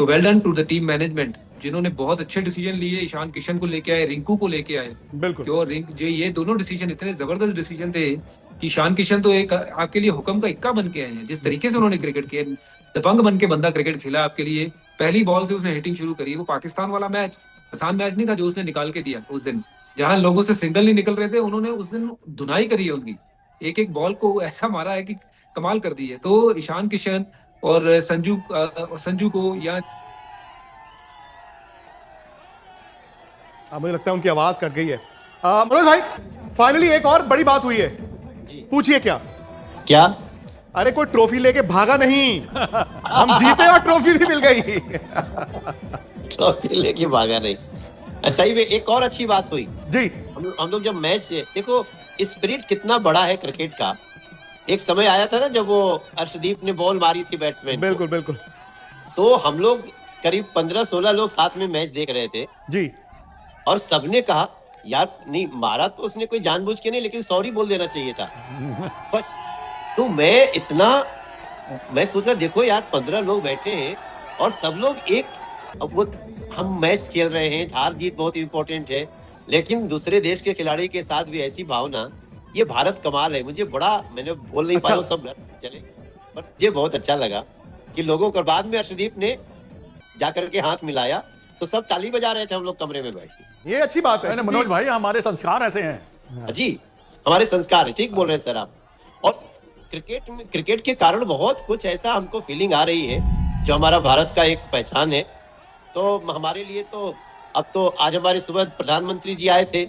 So well done to the team management, जिन्होंने बहुत अच्छे डिसीजन लिए। ईशान किशन को लेके आए, रिंकू को लेके आए। बिल्कुल। जो ये दोनों डिसीजन इतने जबरदस्त डिसीजन थे कि ईशान किशन तो एक आपके लिए हुक्म का इक्का बन के आए हैं। जिस तरीके से उन्होंने क्रिकेट किया, दबंग बन के बंदा क्रिकेट खेला आपके लिए। पहली बॉल से उसने हिटिंग शुरू करी। वो पाकिस्तान वाला मैच आसान मैच नहीं था जो उसने निकाल के दिया उस दिन, जहां लोगों से सिंगल नहीं निकल रहे थे। उन्होंने उस दिन धुनाई करी है उनकी, एक एक बॉल को ऐसा मारा है कि कमाल कर दी है। तो ईशान किशन और संजू को या मुझे लगता है उनकी आवाज कट गई है। मनोज भाई, फाइनली एक और बड़ी बात हुई है। पूछिए क्या? क्या? अरे कोई ट्रॉफी लेके भागा नहीं, हम जीते और ट्रॉफी भी मिल गई। ट्रॉफी लेके भागा नहीं। सही में एक और अच्छी बात हुई जी। हम लोग जब मैच देखो, स्पिरिट कितना बड़ा है क्रिकेट का। एक समय आया था ना जब वो अर्शदीप ने बॉल मारी थी बैट्समैन। बिल्कुल बिल्कुल। तो हम लोग करीब 15-16 लोग साथ में मैच देख रहे थे जी। और सबने कहा यार नहीं मारा तो उसने कोई जानबूझ के नहीं, लेकिन सॉरी बोल देना चाहिए था फर्स्ट। तो मैं सोचा देखो यार 15 लोग बैठे हैं और सब लोग एक, वो हम मैच खेल रहे हैं, हार जीत बहुत इंपॉर्टेंट है, लेकिन दूसरे देश के खिलाड़ी के साथ भी ऐसी भावना, ये भारत कमाल है। मुझे बड़ा, मैंने बोल नहीं पाया सब चले, पर मुझे बहुत अच्छा लगा कि लोगों को बाद में अर्शदीप ने जाकर के हाथ मिलाया तो सब ताली बजा रहे थे, हम लोग कमरे में बैठ के। ये अच्छी बात है मनोज भाई, हमारे संस्कार ऐसे हैं। जी, हमारे संस्कार है, ठीक बोल रहे हैं सर आप। और क्रिकेट के कारण बहुत कुछ ऐसा हमको फीलिंग आ रही है जो हमारा भारत का एक पहचान है। तो हमारे लिए तो अब तो आज हमारे सुबह प्रधानमंत्री जी आए थे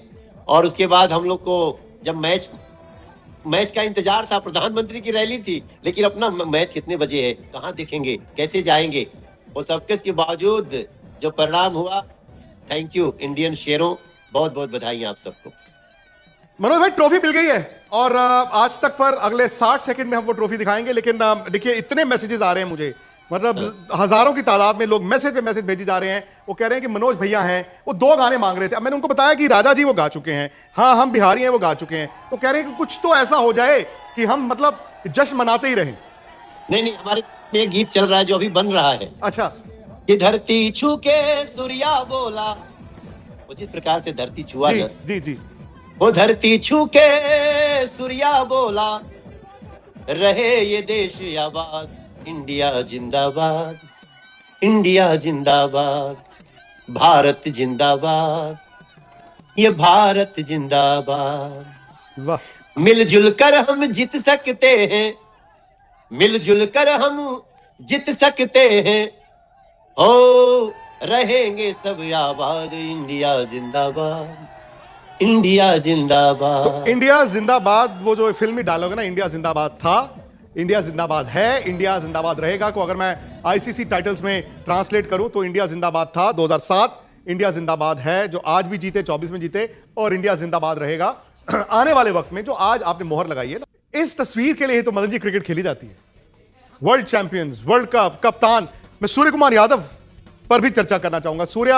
और उसके बाद हम लोग को जब मैच का इंतजार था, प्रधानमंत्री की रैली थी, लेकिन अपना मैच कितने बजे है, कहाँ देखेंगे, कैसे जाएंगे, वो सबके के बावजूद जो परिणाम हुआ, थैंक यू इंडियन शेरों, बहुत बहुत बधाई आप सबको। मनोज भाई, ट्रॉफी मिल गई है और आज तक पर अगले 60 सेकंड में हम वो ट्रॉफी दिखाएंगे। लेकिन देखिए इतने मैसेजेस आ रहे हैं मुझे, मतलब हजारों की तादाद में लोग मैसेज पे मैसेज भेजे जा रहे हैं। वो कह रहे हैं कि मनोज भैया हैं, वो 2 गाने मांग रहे थे। अब मैंने उनको बताया कि राजा जी वो गा चुके हैं, हाँ हम बिहारी हैं वो गा चुके हैं। तो कह रहे हैं कि कुछ तो ऐसा हो जाए कि हम मतलब जश्न मनाते ही रहें। नहीं, हमारे एक गीत चल रहा है जो अभी बन रहा है। अच्छा। कि धरती छू के सूर्या बोला, वो जिस प्रकार से धरती छुआ जी, जी जी, वो धरती छू के सूर्या बोला, रहे ये देश आबाद, इंडिया जिंदाबाद, इंडिया जिंदाबाद, भारत जिंदाबाद, ये भारत जिंदाबाद। वाह। मिलजुल कर हम जीत सकते हैं, मिलजुल कर हम जीत सकते हैं, हो रहेंगे सब आबाद, इंडिया जिंदाबाद, इंडिया जिंदाबाद। तो इंडिया जिंदाबाद, वो जो फिल्मी डायलॉग है ना, इंडिया जिंदाबाद था, इंडिया जिंदाबाद है, इंडिया जिंदाबाद रहेगा को अगर मैं आईसीसी टाइटल्स में ट्रांसलेट करूं तो इंडिया जिंदाबाद था 2007, इंडिया जिंदाबाद है जो आज भी जीते, 24 में जीते, और इंडिया जिंदाबाद रहेगा आने वाले वक्त में। जो आज आपने मोहर लगाई है ना, इस तस्वीर के लिए तो मदन जी क्रिकेट खेली जाती है। वर्ल्ड चैंपियंस, वर्ल्ड कप, कप्तान। मैं सूर्य कुमार यादव पर भी चर्चा करना चाहूंगा। सूर्या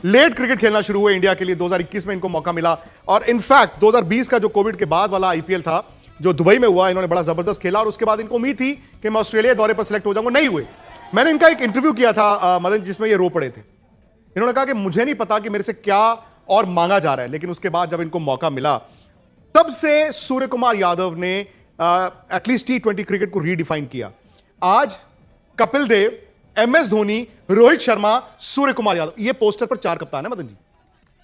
लेट क्रिकेट खेलना शुरू हुए इंडिया के लिए, 2021 में इनको मौका मिला और इनफैक्ट 2020 का जो कोविड के बाद वाला आईपीएल था जो दुबई में हुआ, इन्होंने बड़ा जबरदस्त खेला और उसके बाद इनको उम्मीद थी कि मैं ऑस्ट्रेलिया दौरे पर सिलेक्ट हो जाऊंगा, नहीं हुए। मैंने इनका एक इंटरव्यू किया था मदन, जिसमें ये रो पड़े थे। इन्होंने कहा कि मुझे नहीं पता कि मेरे से क्या और मांगा जा रहा है, लेकिन उसके बाद जब इनको मौका मिला तब से सूर्य कुमार यादव ने एटलीस्ट T20 क्रिकेट को रीडिफाइन किया। आज कपिल देव, MS धोनी, रोहित शर्मा, सूर्य कुमार यादव, ये पोस्टर पर 4 कप्तान है मदन जी।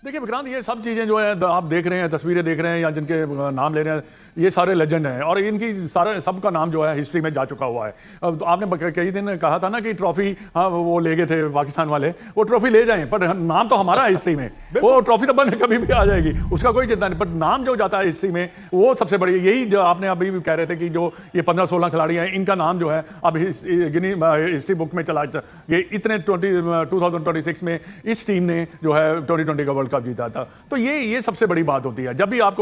देखिए विक्रांत, ये सब चीज़ें जो है आप देख रहे हैं, तस्वीरें देख रहे हैं या जिनके नाम ले रहे हैं, ये सारे लेजेंड हैं और इनकी सारे सबका नाम जो है हिस्ट्री में जा चुका हुआ है। अब आपने कई दिन कहा था ना कि ट्रॉफी, हाँ वो ले गए थे पाकिस्तान वाले, वो ट्रॉफी ले जाएं, पर नाम तो हमारा है हिस्ट्री में। वो ट्रॉफी तो बन कभी भी आ जाएगी, उसका कोई चिंता नहीं, पर नाम जो जाता है हिस्ट्री में वो सबसे बड़ी। यही जो आपने अभी भी कह रहे थे कि जो ये 15-16 खिलाड़ी हैं, इनका नाम जो है अब गिनी हिस्ट्री बुक में चला, ये इतने 2026 में इस टीम ने जो है 2020 का वर्ल्ड कप जीता था। तो ये सबसे बड़ी बात होती है। जब भी आप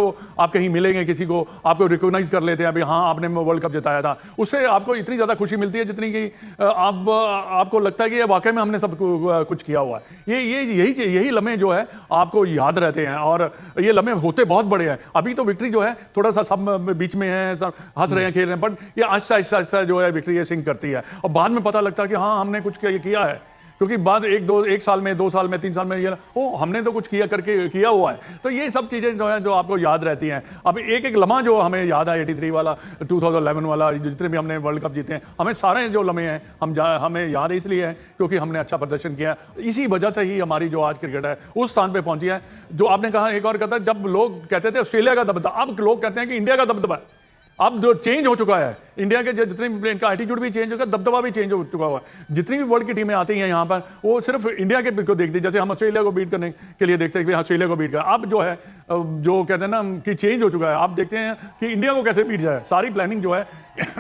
कहीं मिलेंगे किसी को, आपको रिकॉग्नाइज कर लेते हैं, अभी हाँ आपने वर्ल्ड कप जिताया था, उससे आपको इतनी ज़्यादा खुशी मिलती है जितनी कि आपको लगता है कि वाकई में हमने सब कुछ किया हुआ है। यही लम्हे जो है आपको याद रहते हैं और ये लम्हे होते बहुत बड़े हैं। अभी तो विक्ट्री जो है थोड़ा सा सब बीच में है, सब हंस रहे हैं, खेल रहे हैं, बट ये आहिस्ता आहिस्ता जो है विक्ट्री ये सिंक करती है और बाद में पता लगता है कि हाँ हमने कुछ किया है। क्योंकि बाद एक साल में, 2 साल में, 3 साल में ये हमने तो कुछ किया हुआ है। तो ये सब चीज़ें जो है जो आपको याद रहती हैं। अब एक एक लम्हा जो हमें याद है, 83 वाला, 2011 वाला, जितने भी हमने वर्ल्ड कप जीते हैं, हमें सारे जो लम्हे हैं हमें याद इसलिए है क्योंकि हमने अच्छा प्रदर्शन किया। इसी वजह से ही हमारी जो आज क्रिकेट है उस स्थान पर पहुंची है। जो आपने कहा, एक और कहता है, जब लोग कहते थे ऑस्ट्रेलिया का दबदबा, अब लोग कहते हैं कि इंडिया का दबदबा है। अब जो चेंज हो चुका है, इंडिया के जितने भी प्लेयर का एटीट्यूड भी चेंज हो गया, दबदबा भी चेंज हो चुका हुआ है। जितनी भी वर्ल्ड की टीमें आती हैं यहाँ पर, वो सिर्फ इंडिया के को देखती है। जैसे हम ऑस्ट्रेलिया को बीट करने के लिए देखते हैं कि ऑस्ट्रेलिया को बीट कर, अब जो है जो कहते हैं ना कि चेंज हो चुका है। आप देखते हैं कि इंडिया को कैसे बीट जाए, सारी प्लानिंग जो है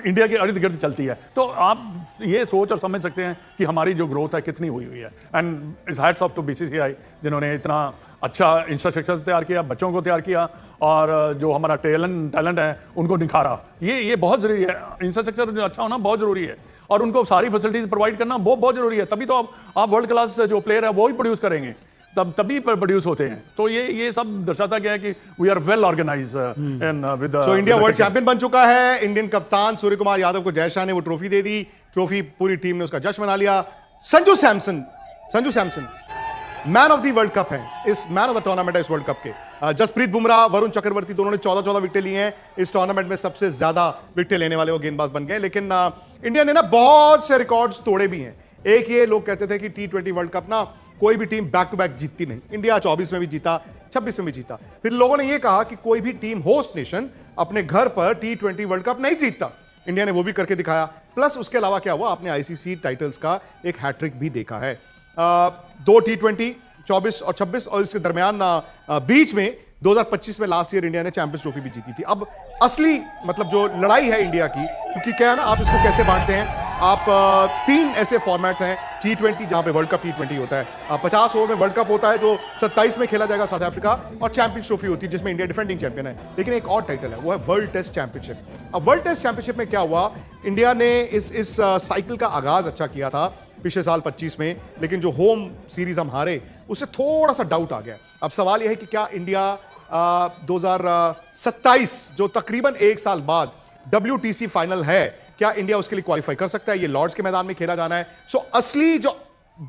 इंडिया के इर्द गिर्द चलती है। तो आप ये सोच और समझ सकते हैं कि हमारी जो ग्रोथ है कितनी हुई है। And it's hats off to BCCI जिन्होंने इतना अच्छा इंफ्रास्ट्रक्चर तैयार किया, बच्चों को तैयार किया, और जो हमारा टैलेंट है उनको निखारा। ये बहुत जरूरी है। इंफ्रास्ट्रक्चर जो अच्छा होना बहुत जरूरी है, और उनको सारी फैसिलिटीज प्रोवाइड करना बहुत जरूरी है। तभी तो आप वर्ल्ड क्लास जो प्लेयर है वो ही प्रोड्यूस करेंगे, तभी प्रोड्यूस होते हैं। तो ये सब दर्शाता क्या है कि we are well organized with. So India world champion बन चुका है। इंडियन कप्तान सूर्य कुमार यादव को जय शाह ने वो ट्रॉफी दे दी। ट्रॉफी पूरी टीम ने उसका जश्न मना लिया। Sanju Samson man of the world cup है, इस मैन ऑफ द टूर्नामेंट है इस वर्ल्ड कप के। जसप्रीत बुमराह, वरुण चक्रवर्ती दोनों ने 14 विकेटें ली हैं। इस टूर्नामेंट में सबसे ज्यादा विकेटें लेने वाले वो गेंदबाज बन गए। लेकिन इंडिया ने ना बहुत से रिकॉर्ड्स तोड़े भी हैं। एक ये लोग कहते थे कि T20 वर्ल्ड कप ना कोई भी टीम बैक टू बैक जीतती नहीं। इंडिया 24 में भी जीता, 26 में भी जीता। फिर लोगों ने यह कहा कि कोई भी टीम, होस्ट नेशन, अपने घर पर T20 वर्ल्ड कप नहीं जीतता। इंडिया ने वो भी करके दिखाया। प्लस उसके अलावा क्या हुआ, आपने ICC टाइटल्स का एक हैट्रिक भी देखा है। 2 T20, 24 और 26, और इसके दरमियान बीच में 2025 में लास्ट ईयर इंडिया ने चैंपियंस ट्रॉफी भी जीती थी। अब असली मतलब जो लड़ाई है इंडिया की, क्योंकि क्या है ना, आप इसको कैसे बांटते हैं, आप 3 ऐसे फॉर्मेट्स हैं T20 जहां पे वर्ल्ड कप T20 होता है। 50 ओवर में वर्ल्ड कप होता है जो 27 में खेला जाएगा साउथ अफ्रीका, और चैंपियंस ट्रॉफी होती है जिसमें इंडिया डिफेंडिंग चैंपियन है। लेकिन एक और टाइटल है, वो है वर्ल्ड टेस्ट चैंपियनशिप। अब वर्ल्ड टेस्ट चैंपियनशिप में क्या हुआ, इंडिया ने इस साइकिल का आगाज अच्छा किया था पिछले साल 25 में, लेकिन जो होम सीरीज हम हारे उससे थोड़ा सा डाउट आ गया। अब सवाल यह है कि क्या इंडिया 2027 जो तकरीबन 1 साल बाद WTC फाइनल है, क्या इंडिया उसके लिए क्वालिफाई कर सकता है? ये लॉर्ड्स के मैदान में खेला जाना है। सो असली जो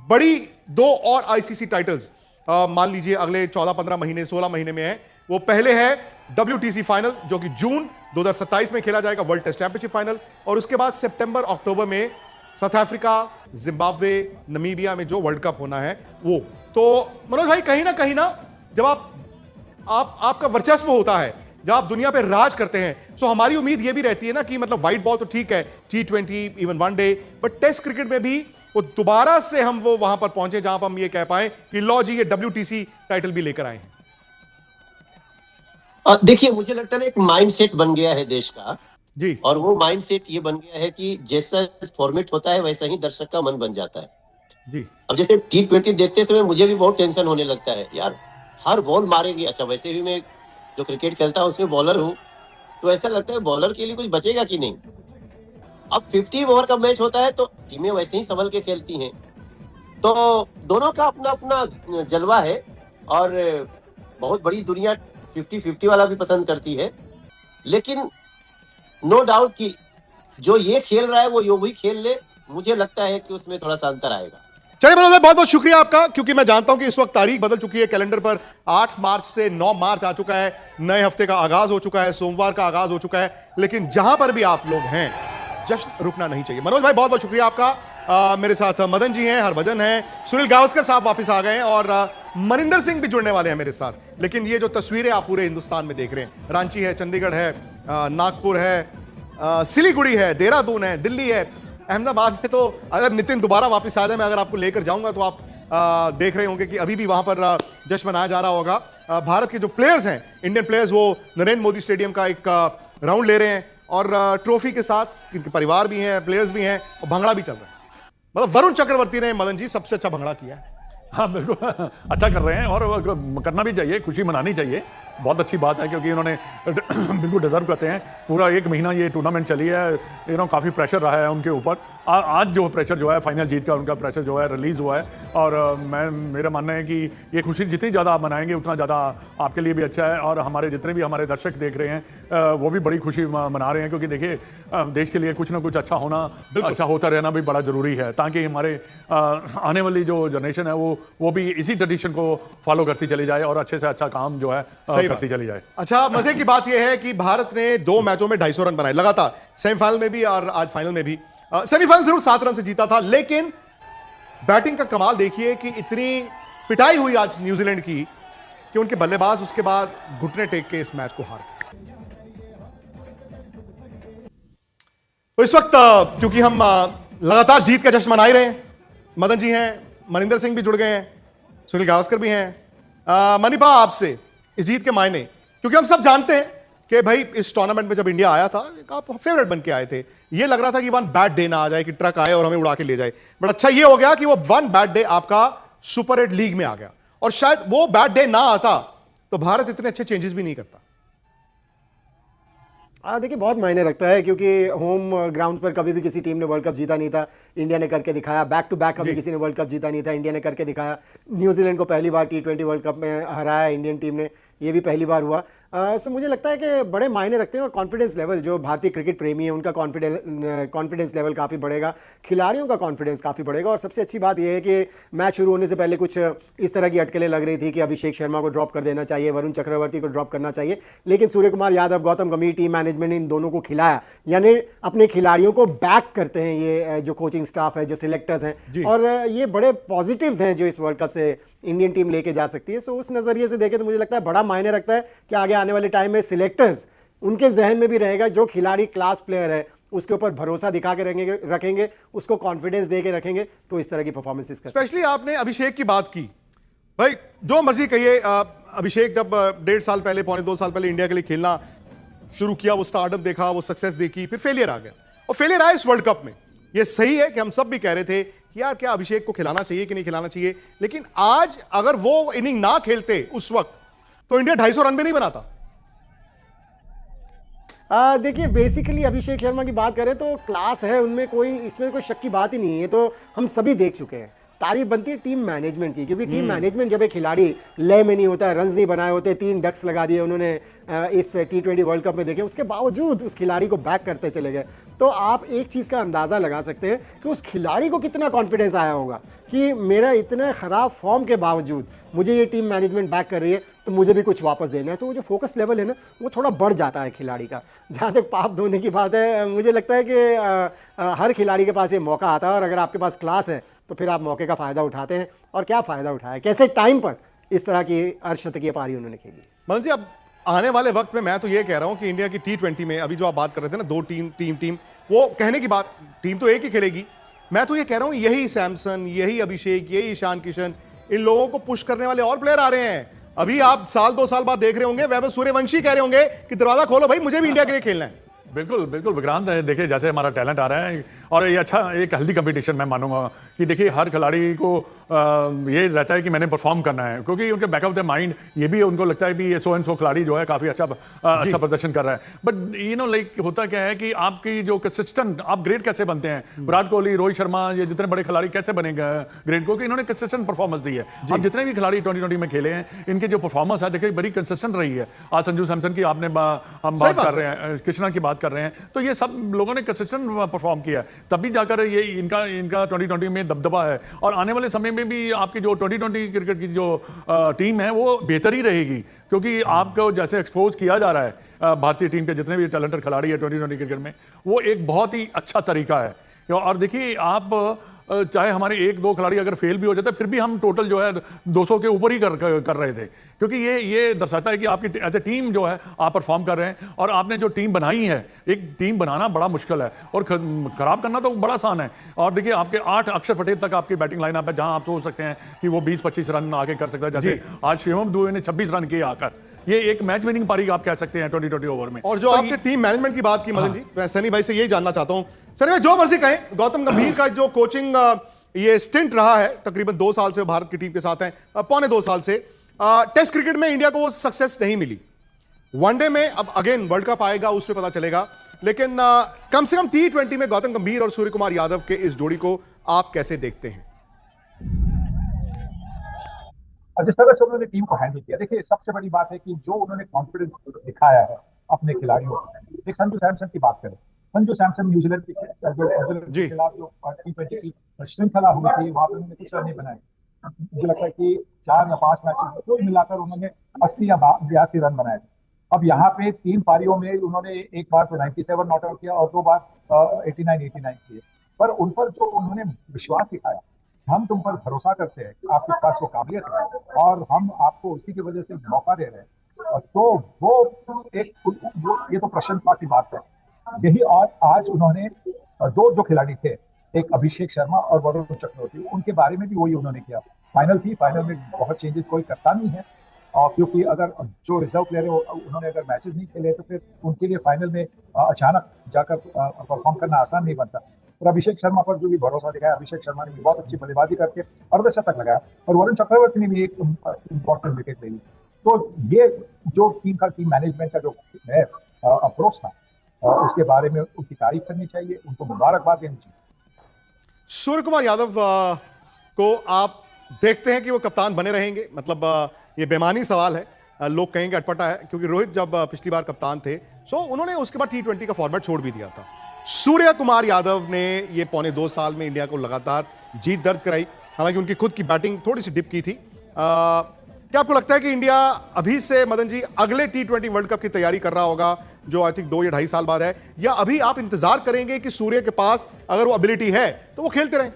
बड़ी 2 और ICC टाइटल्स मान लीजिए अगले 14-15 महीने, 16 महीने में है। वो पहले है WTC फाइनल जो कि जून 2027 में खेला जाएगा, वर्ल्ड टेस्ट चैंपियनशिप फाइनल, और उसके बाद सितंबर-अक्टूबर में साउथ अफ्रीका, जिम्बाब्वे, नमीबिया में जो वर्ल्ड कप होना है वो। तो मनोज भाई, कहीं ना जब आपका वर्चस्व होता है, जब आप दुनिया पे राज करते हैं, तो हमारी उम्मीद ये भी रहती है ना कि मतलब व्हाइट बॉल तो ठीक है, T20 even one day, but test cricket में भी वो दोबारा से हम वो वहां पर पहुंचे जहां पर हम ये कह पाए कि लो जी ये WTC टाइटल भी लेकर आए हैं। देखिए, मुझे लगता है एक माइंडसेट बन गया है देश का जी, और वो माइंडसेट ये बन गया है कि जैसा फॉर्मेट होता है वैसा ही दर्शक का मन बन जाता है जी। अब जैसे T20 देखते समय मुझे भी बहुत टेंशन होने लगता है यार, हर बॉल मारेंगे। अच्छा, वैसे भी मैं जो क्रिकेट खेलता हूँ उसमें बॉलर हूँ, तो ऐसा लगता है बॉलर के लिए कुछ बचेगा कि नहीं। अब 50 ओवर का मैच होता है तो टीमें वैसे ही संभल के खेलती हैं, तो दोनों का अपना अपना जलवा है, और बहुत बड़ी दुनिया 50-50 वाला भी पसंद करती है। लेकिन नो डाउट कि जो ये खेल रहा है वो यो भी खेल ले, मुझे लगता है कि उसमें थोड़ा सा अंतर आएगा। चलिए मनोज भाई, बहुत बहुत शुक्रिया आपका, क्योंकि मैं जानता हूं कि इस वक्त तारीख बदल चुकी है। कैलेंडर पर 8 मार्च से 9 मार्च आ चुका है, नए हफ्ते का आगाज हो चुका है, सोमवार का आगाज हो चुका है। लेकिन जहां पर भी आप लोग हैं, जश्न रुकना नहीं चाहिए। मनोज भाई, बहुत बहुत शुक्रिया आपका। मेरे साथ मदन जी हैं, हरभजन हैं, सुनील गावस्कर साहब वापस आ गए हैं, और मनिंदर सिंह भी जुड़ने वाले हैं मेरे साथ। लेकिन ये जो तस्वीरें आप पूरे हिंदुस्तान में देख रहे हैं, रांची है, चंडीगढ़ है, नागपुर है, सिलीगुड़ी है, देहरादून है, दिल्ली है, अहमदाबाद में, तो अगर नितिन दोबारा वापस आ जाए, मैं अगर आपको लेकर जाऊंगा तो आप देख रहे होंगे कि अभी भी वहां पर जश्न मनाया जा रहा होगा। भारत के जो प्लेयर्स हैं, इंडियन प्लेयर्स, वो नरेंद्र मोदी स्टेडियम का एक राउंड ले रहे हैं, और ट्रॉफी के साथ इनके परिवार भी हैं, प्लेयर्स भी हैं, और भंगड़ा भी चल रहा है। मतलब वरुण चक्रवर्ती ने, मदन जी, सबसे अच्छा भंगड़ा किया है। हाँ बिल्कुल, अच्छा कर रहे हैं, और करना भी चाहिए, खुशी मनानी चाहिए। बहुत अच्छी बात है, क्योंकि उन्होंने बिल्कुल डिजर्व करते हैं। पूरा 1 महीना ये टूर्नामेंट चली है, काफ़ी प्रेशर रहा है उनके ऊपर। आज जो प्रेशर जो है फाइनल जीत का, उनका प्रेशर जो है रिलीज़ हुआ है। और मेरा मानना है कि ये खुशी जितनी ज़्यादा आप मनाएंगे उतना ज़्यादा आपके लिए भी अच्छा है, और हमारे जितने भी हमारे दर्शक देख रहे हैं वो भी बड़ी खुशी मना रहे हैं, क्योंकि देखिए देश के लिए कुछ ना कुछ अच्छा होना, अच्छा होता रहना भी बड़ा ज़रूरी है, ताकि हमारे आने वाली जो जनरेशन है वो भी इसी ट्रेडिशन को फॉलो करती चली जाए और अच्छे से अच्छा काम जो है करती चली जाए। अच्छा, मजे की बात यह है कि भारत ने 2 मैचों में 250 रन बनाए लगातार, सेमीफाइनल में भी और आज फाइनल में भी। सेमीफाइनल जरूर 7 रन से जीता था, लेकिन बैटिंग का कमाल देखिए कि इतनी पिटाई हुई आज न्यूजीलैंड की कि उनके बल्लेबाज उसके बाद घुटने टेक के इस मैच को हार। तो इस वक्त क्योंकि हम लगातार जीत का जश्न मना ही रहे हैं, मदन जी हैं, मनिंदर सिंह भी जुड़ गए हैं, सुनील गावस्कर भी हैं। मनीपा, आपसे इस जीत के मायने, क्योंकि हम सब जानते हैं कि भाई इस टूर्नामेंट में जब इंडिया आया था आप फेवरेट बन के आए थे, ये लग रहा था कि 1 बैड डे ना आ जाए, कि ट्रक आए और हमें उड़ा के ले जाए। बट अच्छा ये हो गया कि वो 1 बैड डे आपका सुपर 8 लीग में आ गया, और शायद वो बैड डे ना आता तो भारत इतने अच्छे चेंजेस भी नहीं करता। देखिए बहुत मायने रखता है, क्योंकि होम ग्राउंड पर कभी भी किसी टीम ने वर्ल्ड कप जीता नहीं था, इंडिया ने करके दिखाया। बैक टू बैक कभी किसी ने वर्ल्ड कप जीता नहीं था, इंडिया ने करके दिखाया। न्यूजीलैंड को पहली बार T20 वर्ल्ड कप में हराया इंडियन टीम ने, ये भी पहली बार हुआ। सो मुझे लगता है कि बड़े मायने रखते हैं, और कॉन्फिडेंस लेवल जो भारतीय क्रिकेट प्रेमी है उनका कॉन्फिडेंस लेवल काफ़ी बढ़ेगा, खिलाड़ियों का कॉन्फिडेंस काफ़ी बढ़ेगा। और सबसे अच्छी बात यह है कि मैच शुरू होने से पहले कुछ इस तरह की अटकलें लग रही थी कि अभिषेक शर्मा को ड्रॉप कर देना चाहिए, वरुण चक्रवर्ती को ड्रॉप करना चाहिए, लेकिन सूर्य कुमार यादव, गौतम गंभीर, टीम मैनेजमेंट ने इन दोनों को खिलाया, यानी अपने खिलाड़ियों को बैक करते हैं ये जो कोचिंग स्टाफ है, जो सिलेक्टर्स हैं, और ये बड़े पॉजिटिव्स हैं जो इस वर्ल्ड कप से इंडियन टीम लेके जा सकती है। सो उस नज़रिए से देखें तो मुझे लगता है बड़ा मायने रखता है कि आगे आने वाले टाइम में सिलेक्टर्स उनके जहन में भी रहेगा जो खिलाड़ी क्लास प्लेयर है उसके ऊपर भरोसा दिखा के रखेंगे, उसको कॉन्फिडेंस दे के रखेंगे, तो इस तरह की परफॉर्मेंसेस कर। स्पेशली आपने अभिषेक की बात की, भाई जो मर्जी कहिए, अभिषेक जब 1.5 साल पहले, पौने 2 साल पहले इंडिया के लिए खेलना शुरू किया, वो स्टारडम देखा, वो सक्सेस देखी, फिर फेलियर आ गया, और फेलियर आया इस वर्ल्ड कप में। ये सही है कि हम सब भी कह रहे थे कि यार क्या अभिषेक को खिलाना चाहिए कि नहीं खिलाना चाहिए, लेकिन आज अगर वो इनिंग ना खेलते उस वक्त तो इंडिया 250 रन भी नहीं बनाता। देखिए बेसिकली अभिषेक शर्मा की बात करें तो क्लास है उनमें, इसमें कोई शक की बात ही नहीं है, तो हम सभी देख चुके हैं। तारीफ बनती है टीम मैनेजमेंट की, क्योंकि टीम मैनेजमेंट जब एक खिलाड़ी लय में नहीं होता है, रन्स नहीं बनाए होते, 3 डक्स लगा दिए उन्होंने इस T20 वर्ल्ड कप में, देखे उसके बावजूद उस खिलाड़ी को बैक करते चले गए, तो आप एक चीज़ का अंदाज़ा लगा सकते हैं कि उस खिलाड़ी को कितना कॉन्फिडेंस आया होगा कि मेरा इतने ख़राब फॉर्म के बावजूद मुझे ये टीम मैनेजमेंट बैक कर रही है, तो मुझे भी कुछ वापस देना है। तो वो जो फोकस लेवल है ना, वो थोड़ा बढ़ जाता है खिलाड़ी का। जहाँ तक पाप धोने की बात है, मुझे लगता है कि हर खिलाड़ी के पास ये मौका आता है, और अगर आपके पास क्लास है तो फिर आप मौके का फ़ायदा उठाते हैं। और क्या फ़ायदा उठाया, कैसे टाइम पर इस तरह की अर्धशतकीय पारी उन्होंने खेली। मदन जी, अब आने वाले वक्त में मैं तो ये कह रहा हूं कि इंडिया की T20 में अभी जो आप बात कर रहे थे ना, 2 टीम, वो कहने की बात, टीम तो एक ही खेलेगी। मैं तो ये कह रहा हूं यही सैमसन, यही अभिषेक, यही ईशान किशन, इन लोगों को पुश करने वाले और प्लेयर आ रहे हैं। अभी आप 1-2 साल बाद देख रहे होंगे वैभव सूर्यवंशी कह रहे होंगे कि दरवाजा खोलो भाई, मुझे भी इंडिया के लिए खेलना है। बिल्कुल बिल्कुल विक्रांत है, देखिए जैसे हमारा टैलेंट आ रहा है, और ये अच्छा एक हेल्दी कंपटीशन मैं मानूंगा कि देखिए हर खिलाड़ी को ये रहता है कि मैंने परफॉर्म करना है, क्योंकि उनके बैक ऑफ द माइंड ये भी उनको लगता है कि ये सो एंड सो खिलाड़ी जो है काफ़ी अच्छा प्रदर्शन कर रहा है। बट लाइक होता क्या है कि आपकी जो कंसिस्टेंट, आप ग्रेट कैसे बनते हैं, विराट कोहली, रोहित शर्मा, ये जितने बड़े खिलाड़ी कैसे बनेगा ग्रेट, क्योंकि इन्होंने कंसिस्टेंट परफॉर्मेंस दी है। अब जितने भी खिलाड़ी T20 में खेले हैं, इनकी जो परफॉर्मेंस है देखिए बड़ी कंसिस्टेंट रही है। आज संजू सैमसन की हम बात कर रहे हैं, कृष्णा की बात कर रहे हैं, तो ये सब लोगों ने कंसिस्टेंट परफॉर्म किया है, तभी जाकर ये इनका T20 में दबदबा है। और आने वाले समय में भी आपकी जो T20 क्रिकेट की जो टीम है वो बेहतर ही रहेगी, क्योंकि आपको जैसे एक्सपोज किया जा रहा है भारतीय टीम के जितने भी टैलेंटेड खिलाड़ी है T20 क्रिकेट में, वो एक बहुत ही अच्छा तरीका है। और देखिए आप चाहे हमारे 1-2 खिलाड़ी अगर फेल भी हो जाते फिर भी हम टोटल जो है 200 के ऊपर ही कर रहे थे, क्योंकि ये दर्शाता है कि आपकी एज ए टीम जो है आप परफॉर्म कर रहे हैं। और आपने जो टीम बनाई है, एक टीम बनाना बड़ा मुश्किल है और खराब करना तो बड़ा आसान है। और देखिए आपके 8 अक्षर पटेल तक आपकी बैटिंग लाइनअप है, जहां आप सोच सकते हैं कि वो 20-25 रन आगे कर सकता है, जैसे आज शिवम दुबे ने 26 रन किए आकर, ये एक मैच विनिंग पारी आप कह सकते हैं T20 ओवर में। और जो तो आपने टीम मैनेजमेंट की बात की मदन जी, मैं सनी भाई से यही जानना चाहता हूं। सनी भाई जो मर्जी कहें, गौतम गंभीर का जो कोचिंग ये स्टिंट रहा है, तकरीबन 2 साल से भारत की टीम के साथ हैं, 1.25 साल से, टेस्ट क्रिकेट में इंडिया को वो सक्सेस नहीं मिली। वनडे में अब अगेन वर्ल्ड कप आएगा, उसमें पता चलेगा। लेकिन कम से कम T20 में गौतम गंभीर और सूर्य कुमार यादव के इस जोड़ी को आप कैसे देखते हैं? और जिस तरह से उन्होंने टीम को हैंडल किया, देखिए सबसे बड़ी बात है कि जो उन्होंने कॉन्फिडेंस दिखाया है अपने खिलाड़ियों को। एक संजू सैमसन की बात करें, संजू सैमसन न्यूजीलैंड के खिलाफ जो T20 की श्रृंखला हुई थी, वहां पर उन्होंने कुछ रन नहीं बनाए। मुझे लगता है कि 4 या 5 मैचेस कुल मिलाकर उन्होंने 80 या 82 रन बनाए थे। अब यहाँ पे 3 पारियों में उन्होंने एक बार तो 97 नॉट आउट किया और 2 बार 89 किए। पर उन पर जो उन्होंने विश्वास दिखाया, हम तुम पर भरोसा करते हैं, आपके पास वो काबिलियत है और हम आपको उसी की वजह से मौका दे रहे हैं, तो वो ये तो प्रशंसा की बात है। यही आज उन्होंने जो खिलाड़ी थे, एक अभिषेक शर्मा और वरुण चक्रवर्ती, उनके बारे में भी वही उन्होंने किया। फाइनल में बहुत चेंजेस कोई करता नहीं है, और क्योंकि अगर जो रिजर्व प्लेयर है उन्होंने अगर मैचेस नहीं खेले तो फिर उनके लिए फाइनल में अचानक जाकर परफॉर्म करना आसान नहीं बनता। और अभिषेक शर्मा पर जो भी भरोसा दिखाया, अभिषेक शर्मा ने भी बहुत अच्छी बल्लेबाजी करके अर्धशतक लगाया और वरुण चक्रवर्ती ने भी एक इम्पोर्टेंट विकेट ले ली। तो ये जो टीम मैनेजमेंट का जो है अप्रोच था, उसके बारे में उनकी तारीफ करनी चाहिए, उनको मुबारकबाद देनी चाहिए। सूर्य कुमार यादव को आप देखते हैं कि वो कप्तान बने रहेंगे? मतलब ये बेमानी सवाल है, लोग कहेंगे अटपटा है, क्योंकि रोहित जब पिछली बार कप्तान थे उन्होंने उसके बाद T20 का फॉर्मेट छोड़ भी दिया था। सूर्य कुमार यादव ने ये पौने 2 साल में इंडिया को लगातार जीत दर्ज कराई, हालांकि उनकी खुद की बैटिंग थोड़ी सी डिप की थी। क्या आपको लगता है कि इंडिया अभी से, मदन जी, अगले T20 वर्ल्ड कप की तैयारी कर रहा होगा, जो आई थिंक 2 या 2.5 साल बाद है, या अभी आप इंतजार करेंगे कि सूर्य के पास अगर वो एबिलिटी है तो वो खेलते रहें?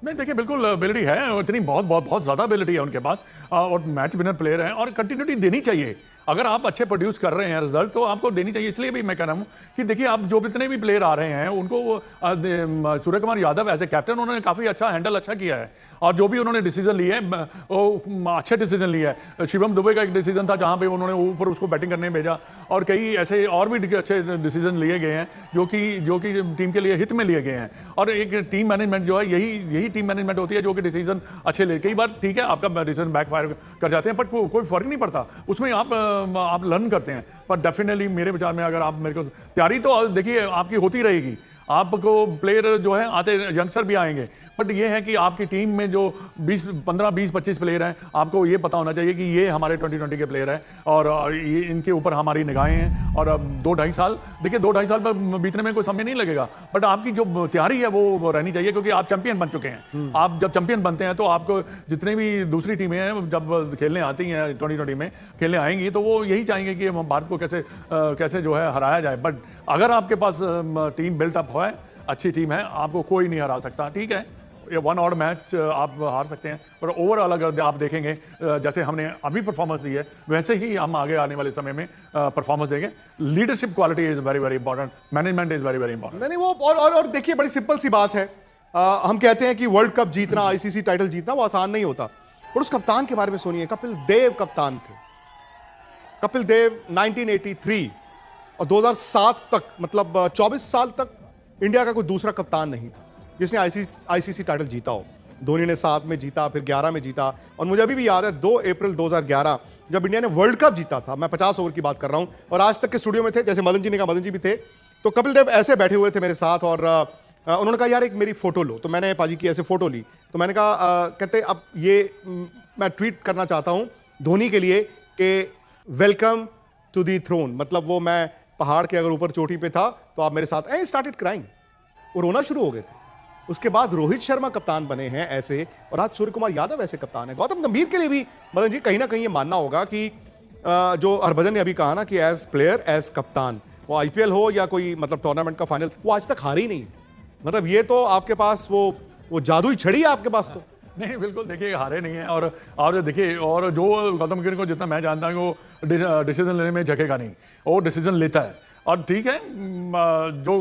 नहीं, देखिए बिल्कुल एबिलिटी है, इतनी बहुत ज़्यादा एबिलिटी है उनके पास, और मैच विनर प्लेयर हैं और कंटिन्यूटी देनी चाहिए। अगर आप अच्छे प्रोड्यूस कर रहे हैं रिजल्ट, तो आपको देनी चाहिए। इसलिए भी मैं कह रहा हूँ कि देखिए, आप जो जितने भी प्लेयर आ रहे हैं उनको Surya Kumar Yadav as a captain उन्होंने काफ़ी अच्छा हैंडल किया है, और जो भी उन्होंने डिसीजन लिए हैं वो अच्छे डिसीजन लिए हैं। शिवम दुबे का एक डिसीजन था जहाँ पे उन्होंने ऊपर उसको बैटिंग करने भेजा, और कई ऐसे और भी अच्छे डिसीजन लिए गए हैं जो कि टीम के लिए हित में लिए गए हैं। और एक टीम मैनेजमेंट जो है, यही टीम मैनेजमेंट होती है जो कि डिसीजन अच्छे ले। कई बार ठीक है आपका डिसीजन बैकफायर कर जाते हैं, बट कोई फर्क नहीं पड़ता उसमें, आप लर्न करते हैं। पर डेफिनेटली मेरे विचार में, अगर आप मेरे को तैयारी तो देखिए आपकी होती रहेगी, आपको प्लेयर जो है आते, यंगस्टर भी आएंगे, बट ये है कि आपकी टीम में जो 15, 20, 25 प्लेयर हैं, आपको ये पता होना चाहिए कि ये हमारे 2020 के प्लेयर हैं और ये इनके ऊपर हमारी निगाहें हैं। और अब 2-2.5 साल, देखिए 2-2.5 साल पर बीतने में कोई समय नहीं लगेगा, बट आपकी जो तैयारी है वो रहनी चाहिए, क्योंकि आप चैंपियन बन चुके हैं। आप जब चैंपियन बनते हैं तो आपको जितने भी दूसरी टीमें हैं जब खेलने आती हैं 2020 में खेलने आएंगी, तो वो यही चाहेंगे कि भारत को कैसे जो है हराया जाए। बट अगर आपके पास टीम बिल्टअप है, अच्छी टीम है, आपको कोई नहीं हरा सकता। ठीक है, ये 1 ऑड मैच आप हार सकते हैं, पर ओवरऑल अगर आप देखेंगे जैसे हमने अभी परफॉर्मेंस दी है, वैसे ही हम आगे आने वाले समय में परफॉर्मेंस देंगे। Leadership quality is very very important, management is very very important. नहीं वो और देखिए, बड़ी सिंपल सी बात है, हम कहते हैं कि वर्ल्ड कप जीतना, ICC टाइटल जीतना वो आसान नहीं होता। और उस कप्तान के बारे में सुनिए, कपिल देव कप्तान थे। कपिल देव 1983 और 2007 तक, मतलब 24 साल तक इंडिया का कोई दूसरा कप्तान नहीं था जिसने ICC टाइटल जीता हो। धोनी ने 7 में जीता, फिर 11 में जीता, और मुझे अभी भी याद है 2 अप्रैल 2011 जब इंडिया ने वर्ल्ड कप जीता था। मैं 50 ओवर की बात कर रहा हूं, और आज तक के स्टूडियो में थे, जैसे मदन जी ने कहा, मदन जी भी थे, तो कपिल देव ऐसे बैठे हुए थे मेरे साथ, और उन्होंने कहा यार एक मेरी फोटो लो। तो मैंने पाजी की ऐसे फोटो ली, तो मैंने कहा कहते अब ये मैं ट्वीट करना चाहता हूं धोनी के लिए कि वेलकम टू दी थ्रोन, मतलब वो मैं पहाड़ के अगर ऊपर चोटी पे था तो आप मेरे साथ। आई स्टार्टेड क्राइंग, वो रोना शुरू हो गए थे। उसके बाद रोहित शर्मा कप्तान बने हैं ऐसे, और आज सूर्य कुमार यादव ऐसे कप्तान है। गौतम गंभीर के लिए भी मदन जी कहीं ना कहीं ये मानना होगा कि जो हरभजन ने अभी कहा ना कि एज प्लेयर, एज कप्तान, वो IPL हो या कोई मतलब टूर्नामेंट का फाइनल, वो आज तक हारी नहीं। मतलब ये तो आपके पास वो जादुई छड़ी है आपके पास तो। नहीं बिल्कुल, देखिए हारे नहीं है, और देखिए, और जो गौतम गंभीर को जितना मैं जानता हूँ वो डिसीजन लेने में झकेगा नहीं, वो डिसीजन लेता है। और ठीक है, जो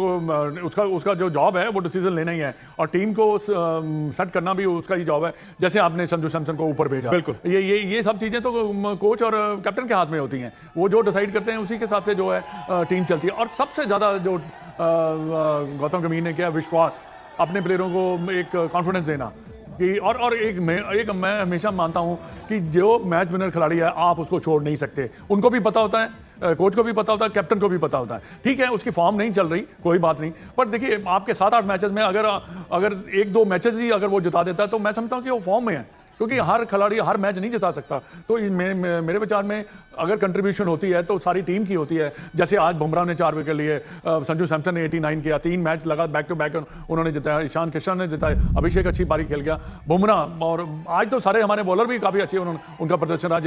उसका जो जॉब है वो डिसीजन लेना ही है, और टीम को सेट करना भी उसका ही जॉब है। जैसे आपने संजू सैमसन को ऊपर भेजा, बिल्कुल, ये सब चीज़ें तो कोच और कैप्टन के हाथ में होती हैं। वो जो डिसाइड करते हैं उसी के हिसाब से जो है टीम चलती है। और सबसे ज़्यादा जो गौतम गंभीर ने किया, विश्वास, अपने प्लेयरों को एक कॉन्फिडेंस देना। कि और एक मैं हमेशा मानता हूं कि जो मैच विनर खिलाड़ी है आप उसको छोड़ नहीं सकते। उनको भी पता होता है, कोच को भी पता होता है, कैप्टन को भी पता होता है। ठीक है, उसकी फॉर्म नहीं चल रही, कोई बात नहीं, पर देखिए आपके 7-8 मैचेस में अगर 1-2 मैचेस ही अगर वो जिता देता है तो मैं समझता हूं कि वो फॉर्म में है, क्योंकि हर खिलाड़ी हर मैच नहीं जिता सकता। तो मेरे विचार में अगर कंट्रीब्यूशन होती है तो सारी टीम की होती है। जैसे आज बुमराह ने 4 विकेट लिए, संजू सैमसन ने 89 किया, 3 मैच लगा बैक टू बैक उन्होंने जिताया, ईशान किशन ने जिताया, अभिषेक अच्छी पारी खेल गया, बुमराह, और आज तो सारे हमारे बॉलर भी काफ़ी अच्छे उनका प्रदर्शन रहा,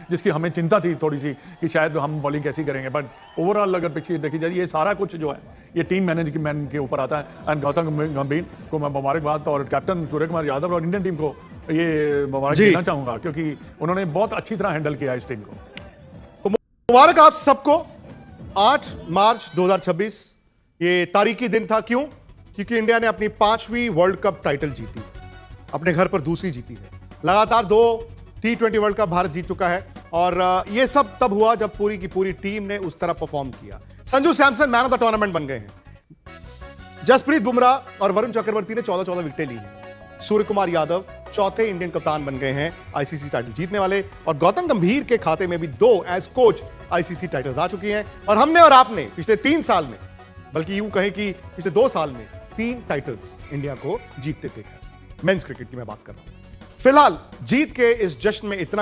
जिसकी हमें चिंता थी थोड़ी सी कि शायद हम बॉलिंग कैसी करेंगे। बट ओवरऑल अगर पिच देखी जाए ये सारा कुछ जो है ये टीम मैनेजमेंट के ऊपर आता है। एंड गौतम गंभीर को मैं मुबारकबाद और कैप्टन सूर्य कुमार यादव और इंडियन टीम को ये मुबारक देना चाहूंगा, क्योंकि उन्होंने बहुत अच्छी तरह हैंडल किया इस टीम को। मुबारक आप सबको। 8 मार्च 2026 ये तारीखी दिन था। क्यों? क्योंकि इंडिया ने अपनी 5वीं वर्ल्ड कप टाइटल जीती, अपने घर पर दूसरी जीती है। लगातार 2 T20 वर्ल्ड कप भारत जीत चुका है, और ये सब तब हुआ जब पूरी की पूरी टीम ने उस तरह परफॉर्म किया। Sanju Samson man of the tournament बन गए हैं, जसप्रीत बुमराह और वरुण चक्रवर्ती ने 14-14 विकेटें ली हैं, सूर्य कुमार यादव चौथे इंडियन कप्तान बन गए हैं आईसीसी टाइटल जीतने वाले, और गौतम गंभीर के खाते में भी 2 एज कोच आईसीसी टाइटल्स आ चुकी हैं। और हमने और आपने पिछले 3 साल में, बल्कि यूं कहें कि पिछले 2 साल में 3 टाइटल्स इंडिया को जीतते देखा। मेंस क्रिकेट की मैं बात कर रहा हूं। फिलहाल जीत के इस जश्न में इतना ही।